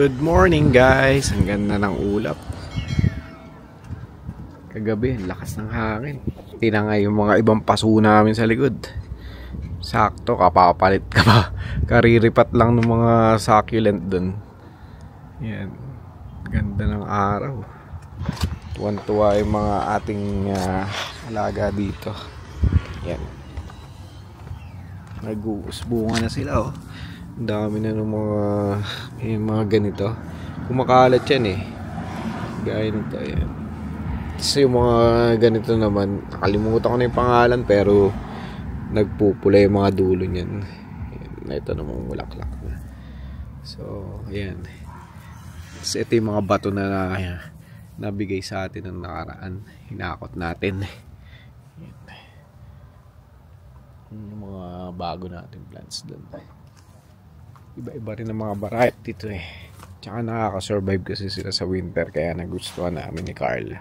Good morning guys. Ang ganda ng ulap. Kagabi, ang lakas ng hangin. Tinangay yung mga ibang paso namin sa likod. Sakto, kapapalit ka pa. Kariripat lang ng mga succulent dun. Yan. Ganda ng araw. Tuwan-tuwa yung mga ating alaga dito. Yan. Nag-uusbunga na sila oh. Ang dami na ng mga ganito. Kumakalat yan eh. Gaya nito yan. Kasi yung mga ganito naman, nakalimutan ko na yung pangalan pero nagpupula yung mga dulo niyan. Ito namang mulaklak na. So, ayan. Kasi ito yung mga bato na nabigay sa atin ng nakaraan. Hinakot natin. Ayan. Yung mga bago natin plants doon. Iba-iba rin ang mga variety dito eh. Tsaka nakaka-survive kasi sila sa winter kaya nagustuhan namin ni Carla.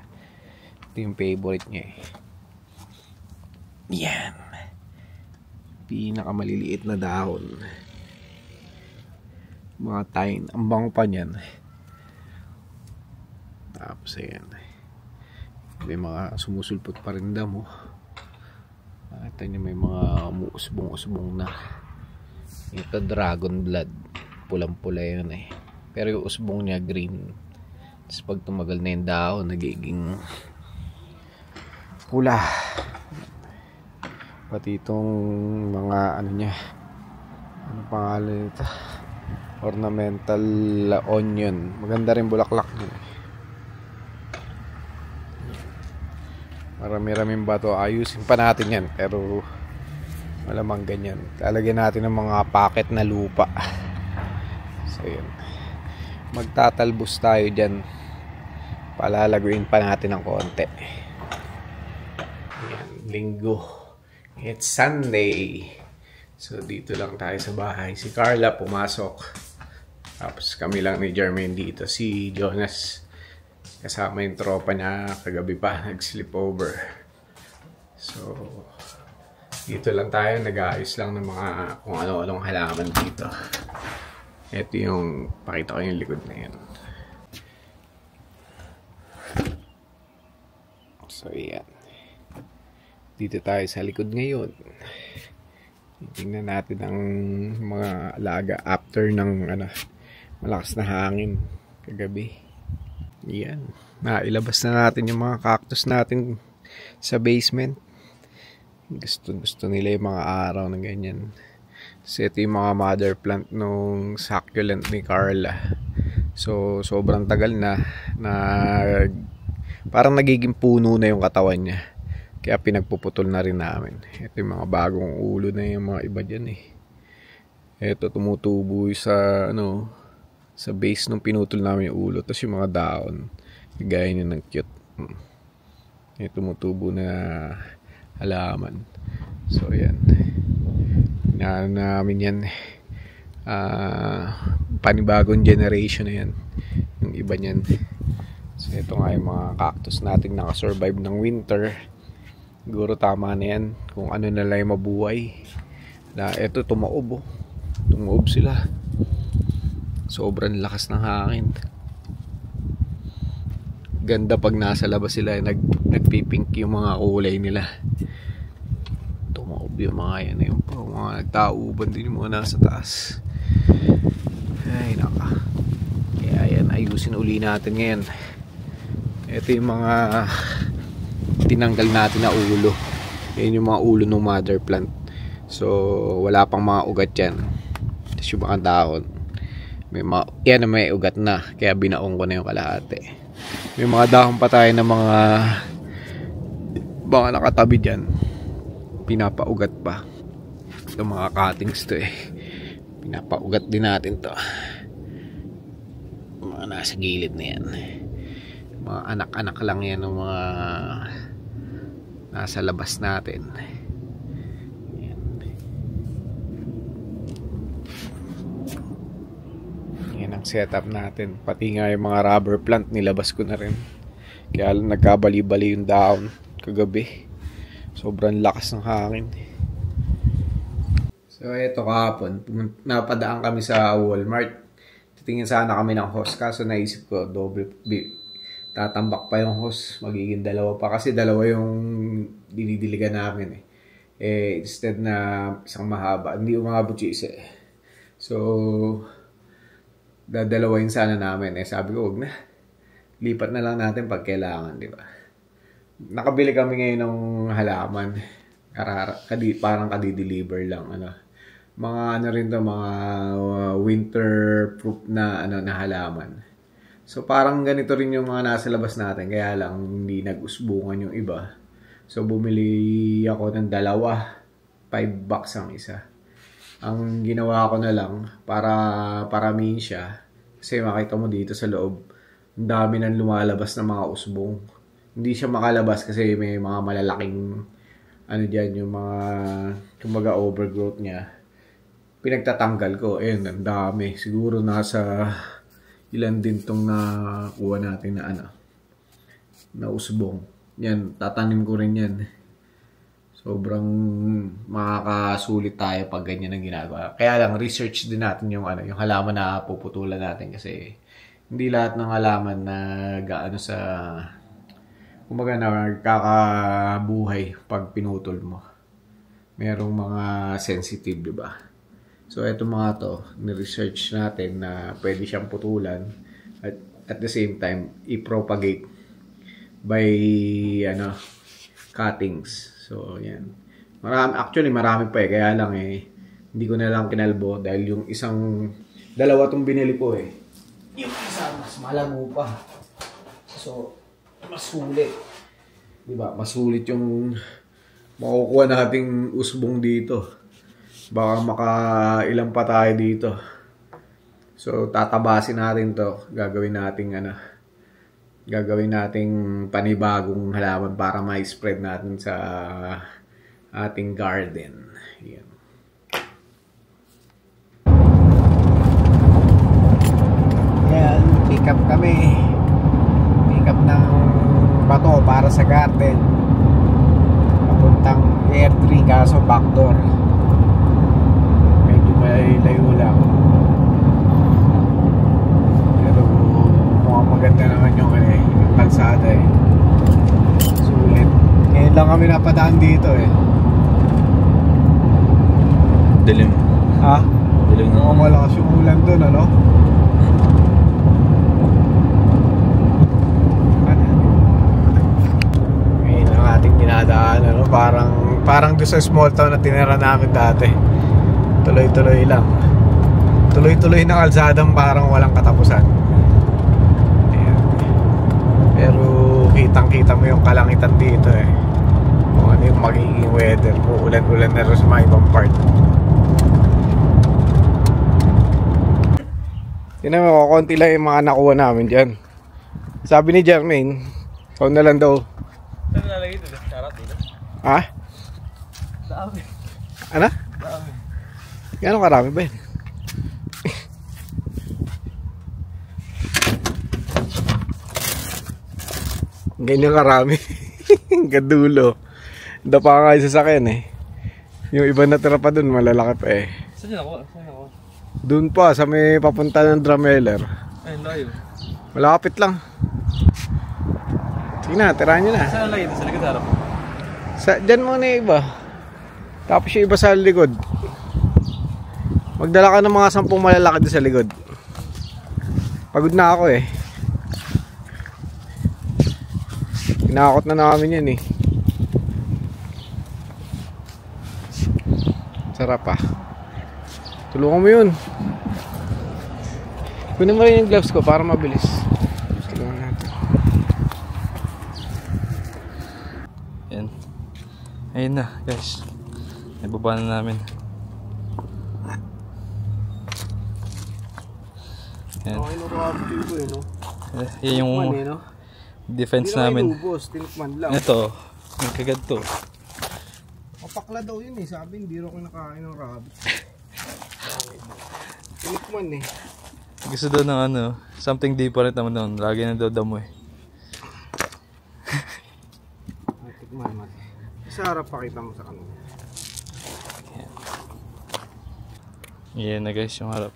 Ito yung favorite niya eh. Yan. Pinakamaliliit na dahon. Mga tine. Ang bango pa niyan. Tapos ayan. May mga sumusulpot pa rin damo. Ito niya may mga umuusbong-usbong na. Ito dragon blood. Pulang-pula yun eh. Pero yung usbong niya green. Tapos pag tumagal na yung dahon, nagiging pula. Pati itong mga ano niya. Ano pangalan nito? Ornamental onion. Maganda rin bulaklak niya. Marami-raming bato. Ayusin pa natin yan. Pero malamang ganyan. Lalagyan natin ng mga packet na lupa. So yun. Magtatalbos tayo dyan. Palalaguin pa natin ng konti. Ayan, linggo. It's Sunday. So dito lang tayo sa bahay. Si Carla pumasok. Tapos kami lang ni Jermaine dito. Si Jonas kasama yung tropa niya kagabi pa. Nag-sleepover. So dito lang tayo, nag-aayos lang ng mga kung ano-anong halaman dito. Ito yung, pakita ko yung likod na yan. So, yan. Dito tayo sa likod ngayon. Tingnan natin ang mga alaga after ng malakas na hangin kagabi. Yan. Nailabas na natin yung mga cactus natin sa basement. Gusto nila yung mga araw na ganyan. Kasi ito yung mga mother plant nung succulent ni Carla. So sobrang tagal na parang nagiging puno na yung katawan niya. Kaya pinagpuputol na rin namin. Ito yung mga bagong ulo na yung mga iba dyan eh. Ito tumutubo sa sa base nung pinutol namin yung ulo. Tapos yung mga daon gaya niya ng cute. Ito tumutubo na halaman. So yan. Hinaan namin yan. Panibagong generation na yan. Yung iba niyan. So ito nga yung mga cactus natin nakasurvive ng winter. Siguro tama na yan. Kung ano na lang mabuhay. Ito tumaob oh. Tumaob sila. Sobrang lakas ng hangin. Ganda pag nasa labas sila. Nagpipink yung mga kulay nila. Tumaob yung mga yan. Yung mga nagtauban din yung mga nasa taas. Ay naka. Kaya yan, ayusin uli natin ngayon. Ito yung mga tinanggal natin na ulo. Yan yung mga ulo ng mother plant. So wala pang mga ugat yan. Tapos yung mga dahon yan may ugat na. Kaya binaong ko na yung kalahati. May mga dahon pa tayo na mga nakatabi dyan. Pinapaugat pa. Ito mga cuttings to eh. Pinapaugat din natin to. Mga nasa gilid na yan. Mga anak-anak lang yan ng mga nasa labas natin. Yan. Yan ang setup natin. Pati nga yung mga rubber plant nilabas ko na rin. Kaya nagkabali-bali yung dahon kagabi. Sobrang lakas ng hangin. So ito kahapon, napadaan kami sa Walmart. Tingin sana kami ng host, kaso naisip ko, tatambak pa yung host, magiging dalawa pa. Kasi dalawa yung dinidiligan namin eh. Instead na isang mahaba, hindi umabot yung isa eh. So, dadalawain sana namin. Sabi ko, wag na. Lipat na lang natin pag kailangan, di ba? Nakabili kami ngayon ng halaman. Parang kadi-deliver lang, mga rin to, mga winter proof na na halaman. So parang ganito rin yung mga nasa labas natin, kaya lang hindi nag-usbungan yung iba. So bumili ako ng dalawa, $5 ang isa. Ang ginawa ko na lang para paramihin siya, kasi makita mo dito sa loob, ang dami nang lumalabas ng mga usbong. Hindi siya makalabas kasi may mga malalaking diyan, yung mga kumbaga overgrowth niya. Pinagtatanggal ko. Ayun, ang dami. Siguro nasa ilan din tong nakuha natin na usbong. Yan, tatanim ko rin yan. Sobrang makakasulit tayo pag ganyan ang ginagawa. Kaya lang, research din natin yung halaman na puputulan natin kasi hindi lahat ng halaman na gaano sa kumbaga nagkakabuhay pag pinutol mo. Merong mga sensitive, di ba? So, eto mga to, ni-research natin na pwede siyang putulan at the same time, i-propagate by cuttings. So, yan. Marami pa eh. Kaya lang hindi ko na lang kinalbo dahil yung dalawa tong binili ko eh. Yung isa, mas malago pa. So, mas sulit. Diba? Mas sulit yung makukuha nating usbong dito. Baka makailang pa tayo dito. So, tatabasin natin to. Gagawin nating panibagong halaman para ma-spread natin sa ating garden. Yan. Yan, pick up kami. Pick up ng bato para sa garden. Papuntang Air 3 kaso backdoor. Medyo may layo lang. Pero mukhang maganda naman yung kalsada eh. Sulit. Ngayon lang kami napadaan dito eh. Dilim. Ha? Dilim na. Mukhang malakas yung ulan dun, ano? Ngayon lang ating dinadaan, ano? Parang doon sa small town na tinira namin dati. Tuloy-tuloy lang. Tuloy-tuloy na kalsadang parang walang katapusan. Ayan. Pero kitang-kita mo yung kalangitan dito eh. Kung ano yung magiging weather. Uulan-ulan na rin sa mga ibang part. Tignan mo, konti lang yung mga nakuha namin dyan. Sabi ni Jermaine, ikaw na lang daw. Saan nalagay ito? Karat dito? Ha? Dami. Ano? Dami. Gano'ng karami ba yun? Ganyan karami. Gadulo. Dapa nga yung sasakyan eh. Yung iba natira pa dun, malalaki pa eh. Saan yun ako? Dun pa, sa may papunta ng Drameller. Ay, layo. Malapit lang. Sige na, tirahan nyo na. Saan nalagay ito? Sa likod harap? Dyan muna yung iba. Tapos yung iba sa likod. Magdala ka ng mga 10 malalaki doon sa likod. Pagod na ako eh. Kinakot na namin yan eh. Sarap ah. Tulungan mo yun. Kunin mo rin yung gloves ko para mabilis. Tulungan natin. Yan. Ayun na guys. Nababa na namin. Yan. Okay, nurabot dito eh, no? Yan yung defense namin. Tinikman lang. Ito, yung kagad to. Mapakla daw yun eh. Sabi, hindi rin ako nakain ng rabbit. Tinikman eh. Gusto daw ng something different naman doon. Lagi na daw damo eh. Tikman naman. Sa harap pakita mo sa kanila. Yan na guys yung harap.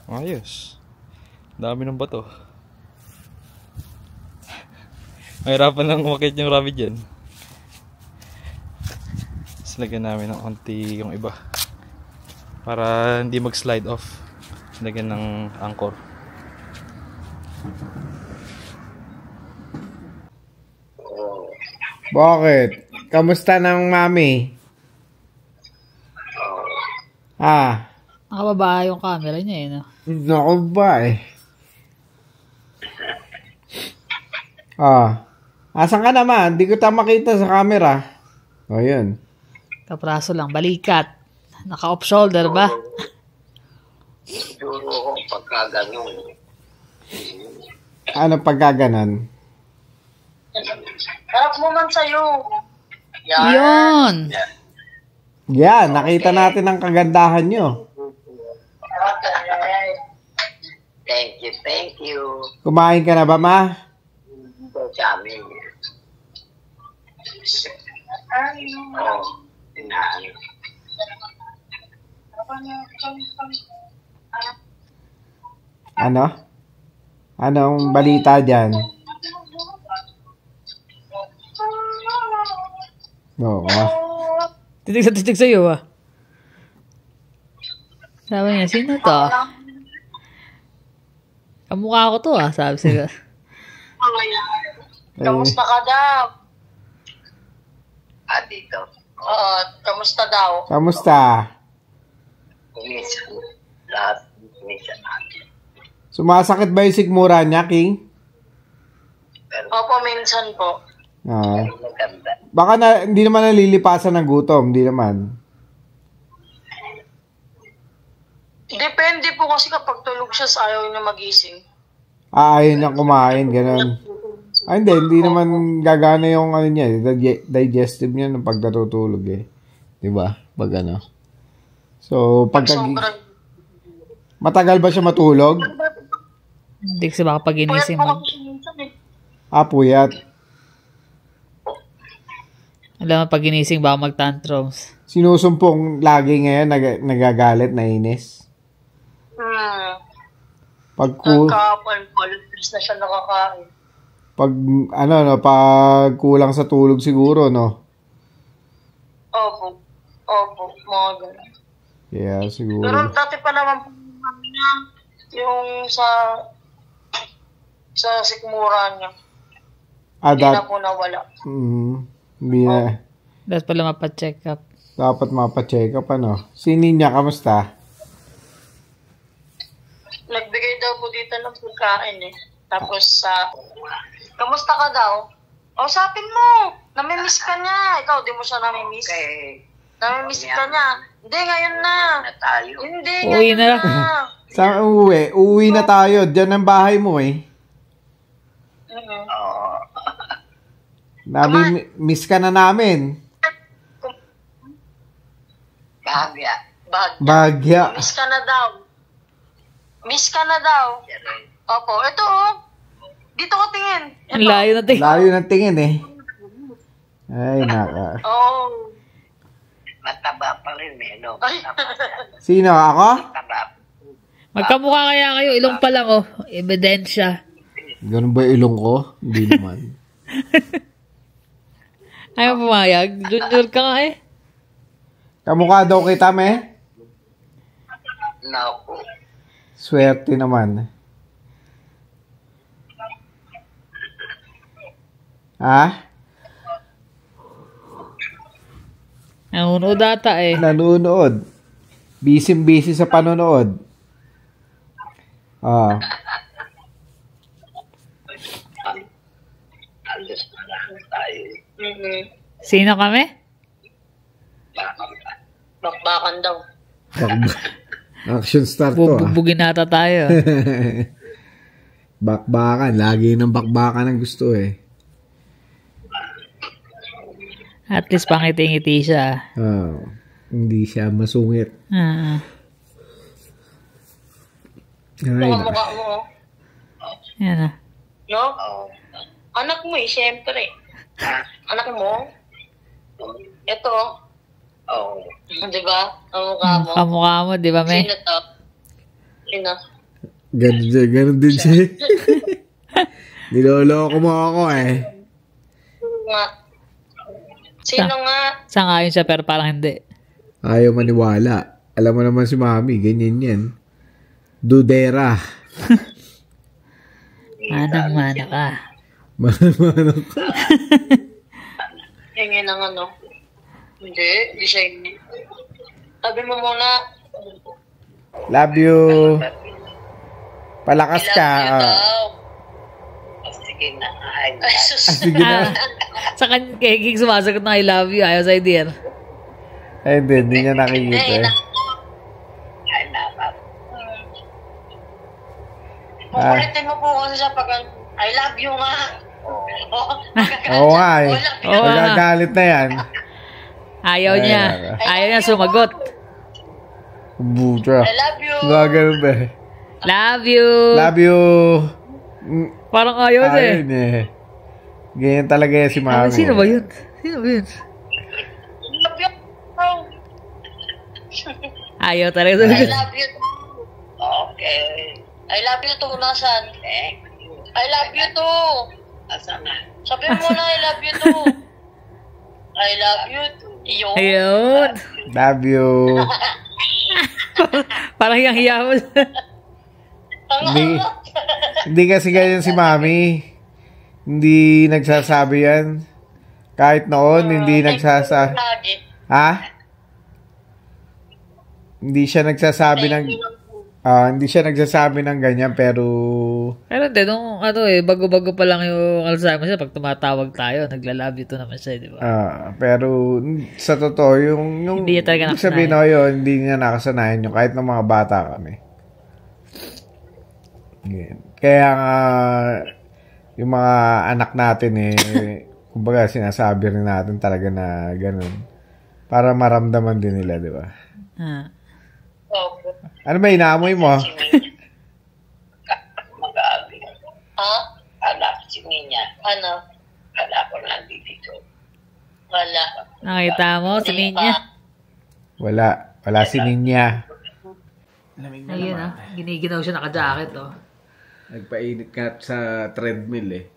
Ayos. Dami ng bato. Mahirapan lang umakit yung rabbit dyan. Tapos lagyan namin ng konti yung iba. Para hindi mag-slide off. Lagyan ng anchor. Bakit? Kamusta ng mami? Ah, Nakababa yung camera niya eh, no? naku ba eh. Asan ka naman? Di ko ta makita sa camera. O, yun. Kapraso lang, balikat. Naka-off shoulder ba? Siguro ako pagka ganun. Ano pagkaganon? Harap mo man sa'yo. Yun! Yan, nakita natin ang kagandahan nyo. Thank you. Kumain ka na ba, ma? Sa amin. Oo, tinaan. Ano? Anong balita dyan? Oo. Titig sa titig sa'yo ah. Sabi niya, sino to? Kamukha ko to ah, sabi siya. Kamusta ka daw? Dito. Oo, kamusta daw? Kamusta? Minsan. Lahat. Minsan natin. Sumasakit ba yung sigmura niya, King? Opo, minsan po. Maganda. Baka hindi naman nalilipasan ng gutom, hindi naman. Depende po kasi kapag tulog siya, ayaw niya magising. Ayaw niya kumain, ganun. Hindi naman gagana yung ano niya, digestive niya ng pag natutulog eh. 'Di ba? Pag ano. So, matagal ba siya matulog? Hindi kasi baka pag inising mag... Puyat. Alam mo, pag inising baka mag-tantrums. Sinusumpong lagi ngayon, nagagalit, nainis. Pag Nagka-palpalipis na siya nakakain. Pag pag kulang sa tulog siguro, no? Opo, mga ganun. Yeah, siguro. Pero dati pa naman po niya, yung sa sikmura niya. Hindi na po nawala. Hindi na. Dapat pala mapacheck up. Dapat mapacheck up, ano? Si Ninya, kamusta? Nagbigay daw po dito ng pagkain eh. Tapos kamusta ka daw? Usapin mo! Namimiss ka niya. Ikaw, di mo siya namimiss? Namimiss ka niya. Hindi, ngayon na. Hindi, Uwi ngayon na. Saan uwi? Uwi na tayo. Diyan ang bahay mo eh. Miss ka na namin. Bagya. Miss ka na daw. Miss ka na daw. Opo, ito oh. Dito ko tingin. Ang layo na tingin. Layo ng tingin eh. Ay, naka. Oh. Mataba pa rin eh, no? Sino? Ako? Magkamukha kaya kayo, ilong pa lang oh. Ebidensya. Ganun ba yung ilong ko? Hindi naman. Ayaw pumayag. Junior ka nga eh. Kamukha daw kita, me? No. Swerte naman. Ha? Nanonood ata eh. Nanonood. Busy sa panonood. Sino kami? Bakbakan daw. Action start to. Bubugin nata tayo. Bakbakan. Lagi ng bakbakan ang gusto eh. At least pangiti-ngiti siya. Hindi siya masungit. Ay, Mukha mo. Yan ah. No? Anak mo eh, syempre. Anak mo? Ito. Di ba? Ang mukha mo. Kamukha mo, di ba, me? Sino to? Sino? Ganun din siya. Niloloko mo ako eh. Nga. Sino nga? Sangayon siya pero parang hindi. Ayaw maniwala. Alam mo naman si Mami, ganyan yan. Dudera. Manang-mana ka. Manang ka. Hingi ng ano? Hindi siya hingi. Sabi mo muna. Love you. Palakas ka. Sige na. Ay, sus. Sige na. Sa kanya, sumasagot na I love you. Ayaw sa idea. Ay, hindi niya nakikita eh. Kukulitin mo po kasi siya pag I love you nga. Oo nga eh. Oo nga. Magagalit na yan. Ayaw niya. Ayaw niya sumagot. Butra. I love you. Gagano'n ba eh. Love you. Love you. Parang ayaw niya eh. Ayun eh. Ganyan talaga yan si Mami. Sino ba yun? Sino ba yun? Love you. Ayaw talaga. I love you. Okay. I love you too. Nasaan? I love you too. Nasaan na? Sabi mo na I love you too. I love you too. Ayun. Love you. Parang hiyang-hiya mo. Hindi kasi ganyan si Mami. Hindi nagsasabi yan. Kahit noon, hindi nagsasabi. Ha? Hindi siya nagsasabi ng... hindi siya nagsasabi ng ganyan, pero... Pero hindi, nung bago-bago pa lang yung Alzheimer siya, pag tumatawag tayo, nagla-love you to naman siya, di ba? Pero sa totoo, yung hindi niya talaga nakasanayan. Sabihin na yun, hindi niya nakasanayan yung kahit ng mga bata kami. Kaya nga, yung mga anak natin kumbaga sinasabi rin natin talaga na ganun. Para maramdaman din nila, di ba? Ano ba inaamoy mo? Mag-aabi. Ha? Kala ko si Ninya. Ano? Kala ko nandito. Wala. Nakita mo, si Ninya? Wala. Wala si Ninya. Ayun giniginaw siya naka-jacket Nagpainit ka sa treadmill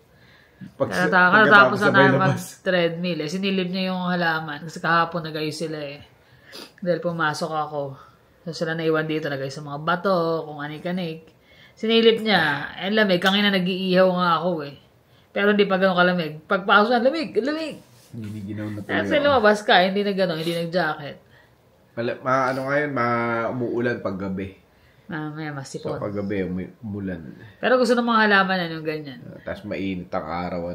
Katapos na namin mag-treadmill sinilip niya yung halaman. Kasi kahapon nag-ayos sila Dahil pumasok ako. So sila naiwan dito, lagay sa mga bato, kung anik-anik. Sinilip niya, lamig, kangina nag-iihaw nga ako Pero hindi pa gano'ng kalamig. Pagpasok na, lamig. Hindi ginaw na Kasi lumabas ka, hindi na gano'n, hindi nag-jacket. Ngayon, umuulan pag gabi. Mamaya, masipon. So pag gabi, umulan. Pero gusto ng mga halaman yung ganyan. Tapos mainit ang araw,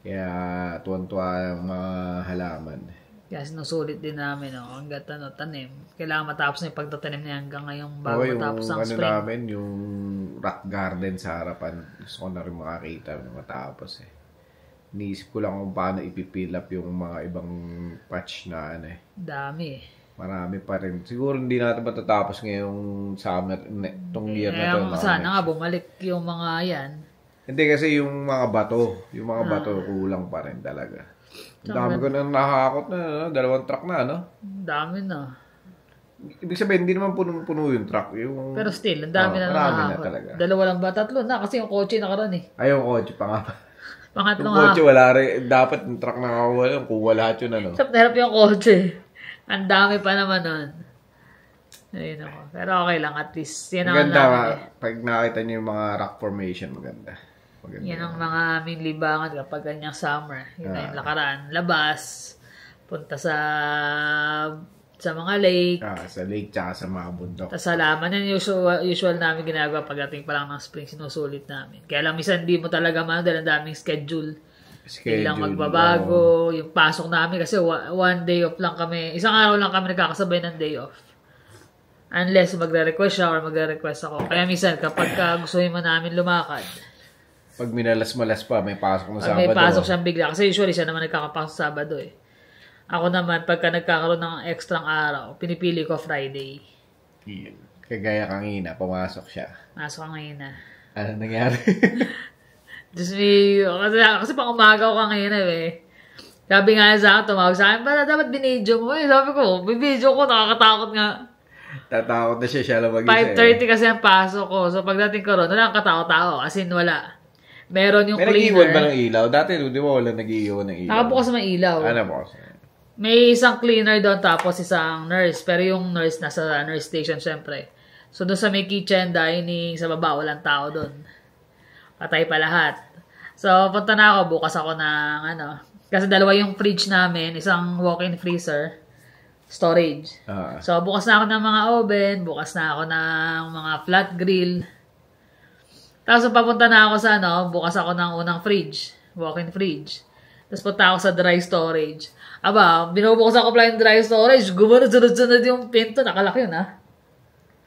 Kaya tuwan-tuwa ang mga halaman. Kaya sinusulit din namin, hanggat tanim. Kailangan matapos na yung pagtatanim niya hanggang ngayon bago matapos ang spring. Namin, yung rock garden sa harapan, gusto ko na rin makakita na matapos Iniisip ko lang kung paano ipipill up yung mga ibang patch na Dami Marami pa rin. Siguro hindi natin matatapos ngayong summer, itong year na ito. Sana nga bumalik yung mga yan. Hindi kasi yung mga bato, kulang pa rin talaga. Ang dami ko na nakakakot na, 2 truck na, Dami na. Ibig sabihin, hindi naman puno yung truck. Pero still, ang dami na nakakakot. talaga. 2 lang ba? 3 na, kasi yung kotse nakaran Ay, yung kotse pa nga. Pangatlong yung kotse, wala rin. Dapat yung truck nakakawala kung wala yun, Sarap na hirap yung kotse. Ang dami pa naman nun. Ayun ako. Pero okay lang, at least. Yan ang maganda, pag nakita niyo yung mga rock formation, maganda. Yan ang mga aming libangan kapag ganyang summer. Yun na yung lakaran. Labas. Punta sa mga lake. Sa lake tsaka sa mga bundok. Tapos halaman. Yan usual namin ginagawa pagdating pa lang ng spring. Sinusulit namin. Kaya lang minsan hindi mo talaga dahil ang daming schedule. Hindi lang magbabago. Yung pasok namin kasi one day off lang kami. Isang araw lang kami nagkakasabay ng day off. Unless magre-request siya or magre-request ako. Kaya minsan kapag gustuhin mo namin lumakad, pag minalas-malas pa, may pasok na Sabado. May pasok siyang bigla. Kasi usually siya naman nagkakapasok Sabado Ako naman, pagka nagkakaroon ng extra araw, pinipili ko Friday. Kagaya kanina, pumasok siya. Pasok kanina. Ano nangyari? Kasi pang umaga ko kanina Sabi nga sa akin, tumawag sa akin, dapat binidyo mo Sabi ko, bibidyo ko, nakakatakot nga. Tatakot na siya lang mag-isa. 5:30 kasi ang pasok ko. So pagdating ko ron, wala kang katao-tao. As in, wala. Meron yung May cleaner. nag-iwan ba ng ilaw? Dati, di ba wala nag-iwan ng ilaw? Nakabukas may ilaw. Ano bukas? May isang cleaner doon tapos isang nurse. Pero yung nurse nasa nurse station syempre. So doon sa may kitchen, dining, sa baba, walang tao doon. Patay pa lahat. So punta na ako, bukas ako ng kasi dalawa yung fridge namin, isang walk-in freezer, storage. So bukas na ako ng mga oven, bukas na ako ng mga flat grill. Tapos papunta na ako sa bukas ako ng unang fridge, walk-in fridge. Tapos punta ako sa dry storage. Aba, binubuksan ko pala yung dry storage, gumano sunod-sunod yung pinto, nakalaki yun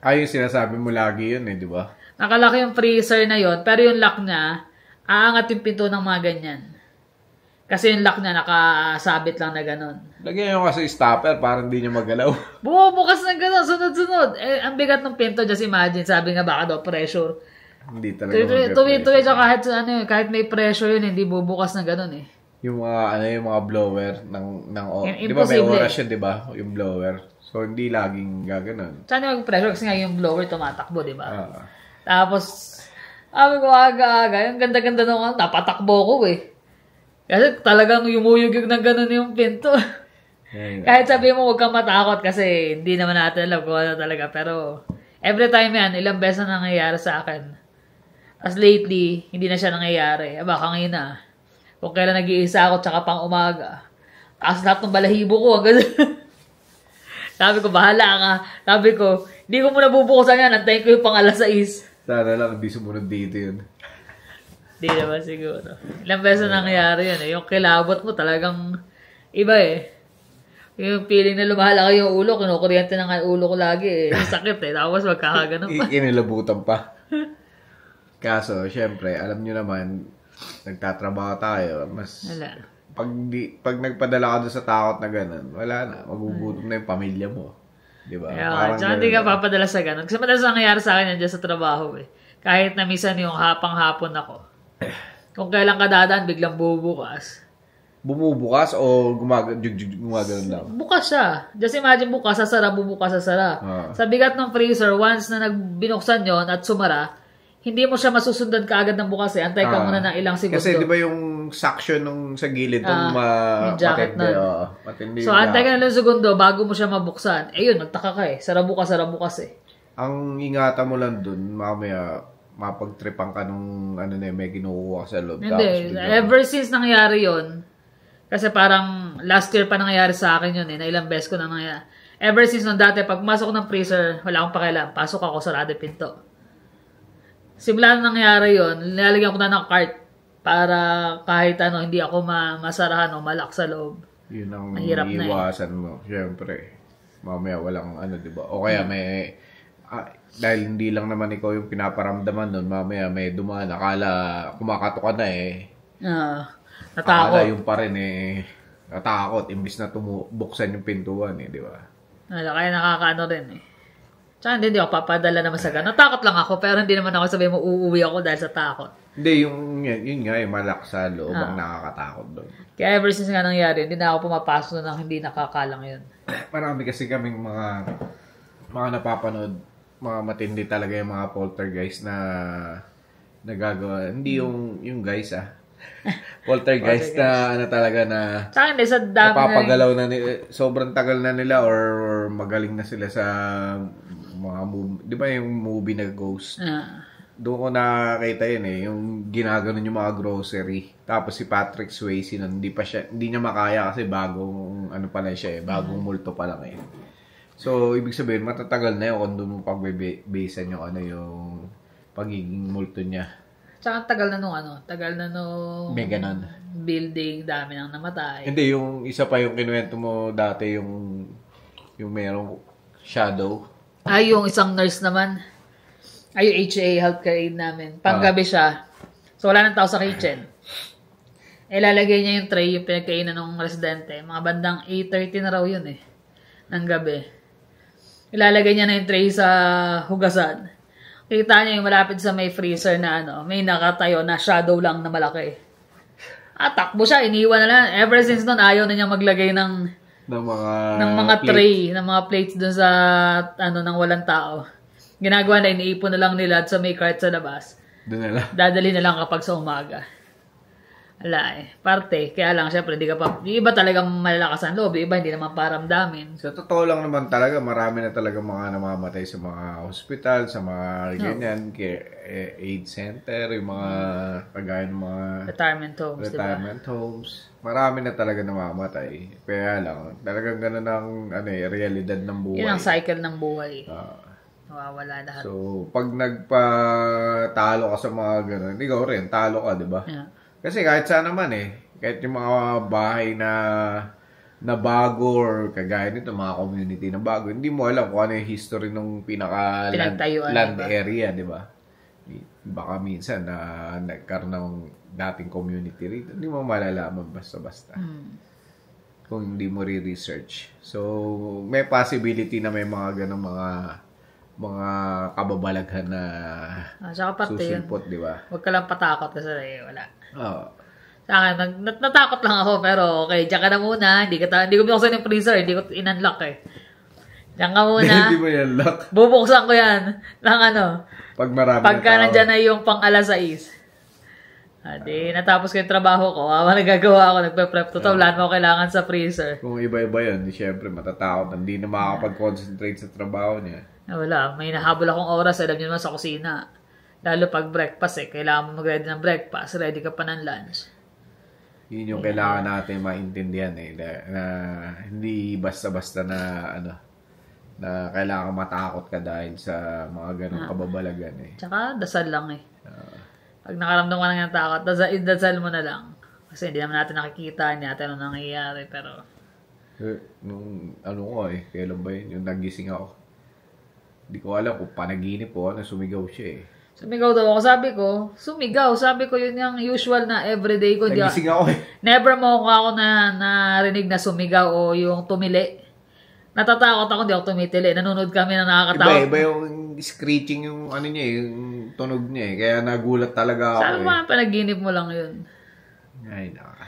Yung sinasabi mo lagi yun di ba? Nakalaki yung freezer na yun, pero yung lock niya, aangat yung pinto ng mga ganyan. Kasi yung lock niya nakasabit lang na gano'n. Lagyan nyo kasi stopper para hindi niya magalaw. Bukas na gano'n, sunod-sunod. Ang bigat ng pinto, just imagine, sabi nga baka daw pressure. Hindi talaga Tuwi-tuwi, kahit may pressure yun, hindi bubukas na gano'n Yung mga blower ng di ba may Imposible. oras yun, di ba? Yung blower. So, hindi laging gaganon. Saan yung pressure? Kasi nga yung blower tumatakbo, di ba? Ah. Tapos, sabi ko aga-aga, yung ganda-ganda nung napatakbo ko Kasi talagang yumuyugig ng gano'n yung pinto. Kahit sabi mo, huwag kang matakot kasi hindi naman natin alam kung ano talaga. Pero, every time yan, ilang beses na nangyayari sa akin. As lately, hindi na siya nangyayari. Baka ngayon na. Kung kailan nag-iisa ako, tsaka pang umaga. Tapos lahat ng balahibo ko, agad. Sabi ko, bahala ka. Sabi ko, hindi ko muna bubukusan yan. Antayin ko yung pang alas 6. Sana lang, hindi sumunod dito yun. Hindi naman siguro. Ilang beses na nangyayari yun Yung kilabot mo talagang iba Yung feeling na lumahalaki yung ulo, kinukuryente na nga ulo ko lagi Yung sakit Tapos magkakaganon pa. Inilabutan pa. Kaso, syempre, alam nyo naman, nagtatrabaho tayo. Mas, Wala. pag nagpadala ka doon sa takot na ganun, wala na. Magugutom na yung pamilya mo. Di ba? Tsaka hindi ka papadala sa ganun. Kasi madalas nangyayari sa akin yan dyan sa trabaho Kahit na minsan yung hapang-hapon ako. Kung kailan ka dadaan, biglang bubukas. Bumubukas o gumagano'n lang? Bukas siya. Just imagine bukas, sasara, bubukas, sasara. Sa bigat ng freezer, once na binuksan yon at sumara, hindi mo siya masusundan kaagad ng bukas Antay ka muna ng ilang segundo. Kasi di ba yung suction nung sa gilid nung yung jacket matindi, na. matindi So, antay ka na lang segundo bago mo siya mabuksan. Yun, nagtaka ka Sara bukas Ang ingatan mo lang dun, mamaya mapagtripan ka nung may kinukuha sa loob. Hindi. Ever since nangyari yon kasi parang last year pa nangyari sa akin yun na ilang beses ko na nangyari. Ever since nung dati, pag masok ng freezer, wala akong pakialam. Pasok ako, sarado pinto. Simula na nangyari yun, nilalagyan ko na ng cart para kahit hindi ako masarahan o malak sa loob. Yun ang mahirap iwasan mo. Siyempre, mamaya walang diba? O kaya may dahil hindi lang naman ikaw yung pinaparamdaman nun, mamaya may dumaan, akala kumakato ka na natakot. Akala yung pa rin natakot, imbis na buksan yung pintuan di ba? Kaya nakakaano rin Tsaka hindi ako papadala naman sa gano'n. Natakot lang ako, pero hindi naman ako sabihin mo uuwi ako dahil sa takot. Hindi, yun nga malak sa loob ang nakakatakot doon. Kaya ever since nga nangyari, hindi na ako pumapasok na hindi nakakalang yun. Marami kasi kaming mga napapanood, mga matindi talaga yung mga poltergeist na nagagawa. Hindi yung guys poltergeist na talaga na Tsaka hindi, sa dami napapagalaw na sobrang tagal na nila or magaling na sila sa mga movie. Di ba yung movie na Ghost? Doon ko nakakita yun yung ginaganon yung mga grocery. Tapos si Patrick Swayze hindi niya makaya kasi bagong pa lang siya bagong multo pa lang So, ibig sabihin, matatagal na yun kung doon mo pagbe-basean yung pagiging multo niya. Tsaka tagal na nung May ganon. Building, dami nang namatay. Hindi, yung isa pa yung kinuwento mo dati, yung merong shadow. Yung isang nurse naman. Yung HA, healthcare aid namin. Panggabi siya. So, wala nang tao sa kitchen. Ilalagay niya yung tray, yung pinagkainan ng residente. Mga bandang 8:30 na raw yun ng gabi. Ilalagay niya na yung tray sa hugasan. Kita niya yung malapit sa may freezer na may nakatayo na shadow lang na malaki. Takbo siya, iniwan na lang. Ever since noon, ayaw na niya maglagay ng ng mga tray, ng mga plates dun sa ng walang tao. Ginagawa na, iniipon na lang nila sa may cart sa labas. Doon na lang. Dadali na lang kapag sa umaga. Wala parte. Kaya lang, syempre, yung iba talagang malalakas ang loob, yung iba hindi naman paramdamin. Sa totoo lang naman talaga, marami na talaga mga namamatay sa mga hospital, sa mga ganyan, aid center, yung mga kagaya ng mga retirement homes. Marami na talaga namamatay. Kaya lang, talagang ganun ang realidad ng buhay. Yun ang cycle ng buhay. Nawawala lahat. So, pag nagpatalo ka sa mga ganun, ikaw rin, talo ka, di ba? Yeah. Kasi kahit saan naman kahit yung mga bahay na bago or kagaya nito, mga community na bago, hindi mo alam kung ano yung history ng land area, di ba? Baka minsan nagkaroon ng dating community rito, hindi mo malalaman basta-basta. Kung hindi mo re-research. So, may possibility na may mga ganong mga kababalaghan na susulpot, di ba? Huwag ka lang patakot kasi wala. Sa akin, natakot lang ako, pero okay, diyan ka na muna. Hindi ko binuksan yung freezer, hindi ko in-unlock Diyan ka muna. Hindi mo i-unlock. Bubuksan ko yan ng Pagka nandyan na yung pang alas 6. Natapos ko yung trabaho ko. Nagagawa ako, nagpe-prep. Wala mo kailangan sa freezer. Kung iba-iba yun, syempre matatakot. Hindi na makakapag-concentrate sa trabaho niya. Wala. May nahabol akong oras. Alam niyo naman sa kusina. Lalo pag breakfast kailangan mo mag-ready ng breakfast. Ready ka pa ng lunch. Yun yung kailangan natin maintindihan na hindi basta-basta na na kailangan matakot ka dahil sa mga ganong kababalagan Tsaka dasal lang pag nakaramdam ka ng takot, dasal mo na lang. Kasi hindi naman natin nakikita, hindi natin ano nangyayari, pero nung kailan ba yun? Yung nagising ako. Hindi ko alam kung panaginip o sumigaw siya Sumigaw daw ako. Sabi ko yun yung usual na everyday ko. Nagising ako Never mo ako narinig na sumigaw o yung tumili. Natatakot ako, hindi ako tumitili. Nanonood kami na nakakatakot. Iba yung screeching yung yung tunog niya Kaya nagulat talaga ako. Saan mga panaginip mo lang yun? Ay, naka.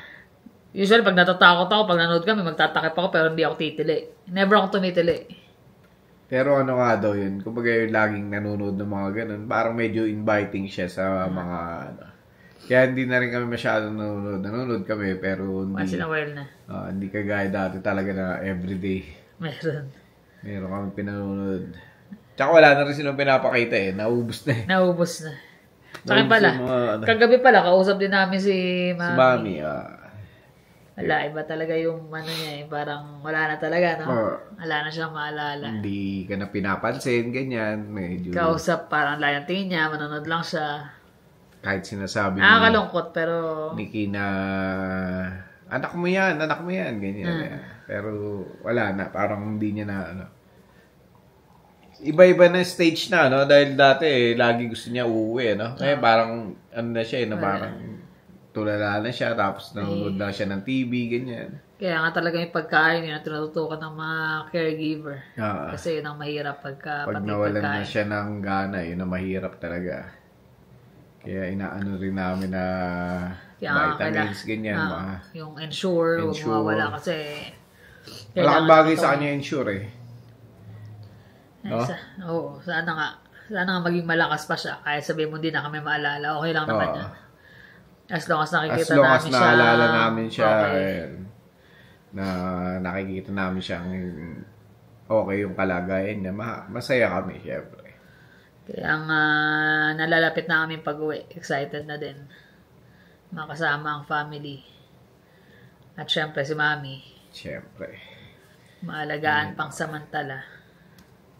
Usually, pag natatakot ako, pag nanonood kami, magtatakip ako pero hindi ako titili. Never ako tumitili. Pero nga daw yun, kumbaga yung laging nanonood ng mga ganun, parang medyo inviting siya sa mga Kaya hindi na rin kami masyado nanonood. Nanonood kami, pero hindi. Once in a while na. Hindi kagaya dati talaga na everyday. Meron kami pinanonood. Tsaka wala na rin silang pinapakita Naubos na Naubos na. Tsaka pala, kagabi pala, kausap din namin si Mami. Si Mami, Wala, iba talaga yung niya parang wala na talaga, no? Wala na siyang maalala. Hindi ka na pinapansin, ganyan. Medyo kausap, parang layang tingin niya, manonood lang siya. Kahit sinasabi nakakalungkot, pero Nikki na anak mo yan, ganyan. Pero wala na, parang hindi niya na Iba-iba na stage na, dahil dati lagi gusto niya uuwi, Ngayon parang na siya, parang tulala na siya, tapos nanonood na siya ng TV, ganyan. Kaya nga talaga yung pagkain yun ang tinututukan ng mga caregiver. Kasi yun ang mahirap pag nawalan na siya ng gana, yun ang mahirap talaga. Kaya inaano rin namin na vitamins, ganyan. Yung ensure, huwag mawawala kasi malaking bagay sa kanya ensure Sana nga maging malakas pa siya. Kaya sabihin mo, hindi na kami maalala. Okay lang naman yan. As long as nakikita namin siya. As long as naalala namin siya. Na nakikita namin siyang okay yung kalagayan niya. Masaya kami, syempre. Kaya nga nalalapit na kami pag-uwi. Excited na din. Makasama ang family. At syempre si Mami. Syempre. Maalagaan pang samantala.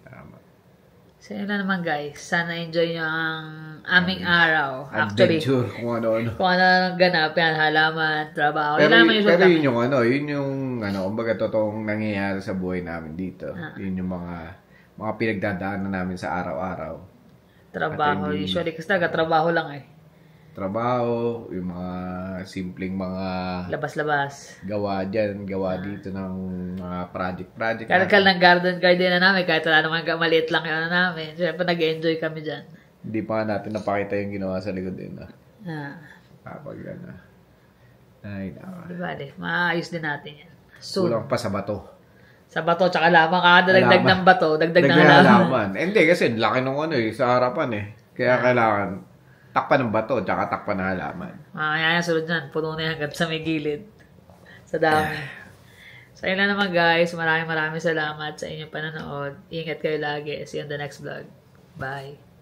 Tama. So yun na naman guys. Sana enjoy nyo ang aming araw. Actually, adventure, kung ano-ano. Kung ano ganap yan, halaman, trabaho. Pero yun yung kumbaga totoong nangyayari sa buhay namin dito. Yun yung mga pinagdadaanan namin sa araw-araw. Trabaho. Usually kasi trabaho lang Trabaho, yung mga simpleng mga labas-labas. Gawa dito ng mga project. Kalkal ng garden na namin, kahit wala naman maliit lang yun namin. Siyempre nag-enjoy kami dyan. Hindi pa natin napakita yung ginawa sa likod din. Kapag Ay, diba, maayos din natin yan. Kulang pa sa bato. Sa bato, tsaka lamang. Kada dagdag ng bato, dagdag ng halaman. Hindi, kasi laki nung sa harapan Kaya kailangan takpan ng bato, tsaka takpan ng halaman. Yan, sunod yan. Puno na yan hanggang sa may gilid. Sa dami. So, yun lang naman guys. Maraming salamat sa inyong panonood. Ingat kayo lagi. See you on the next vlog. Bye.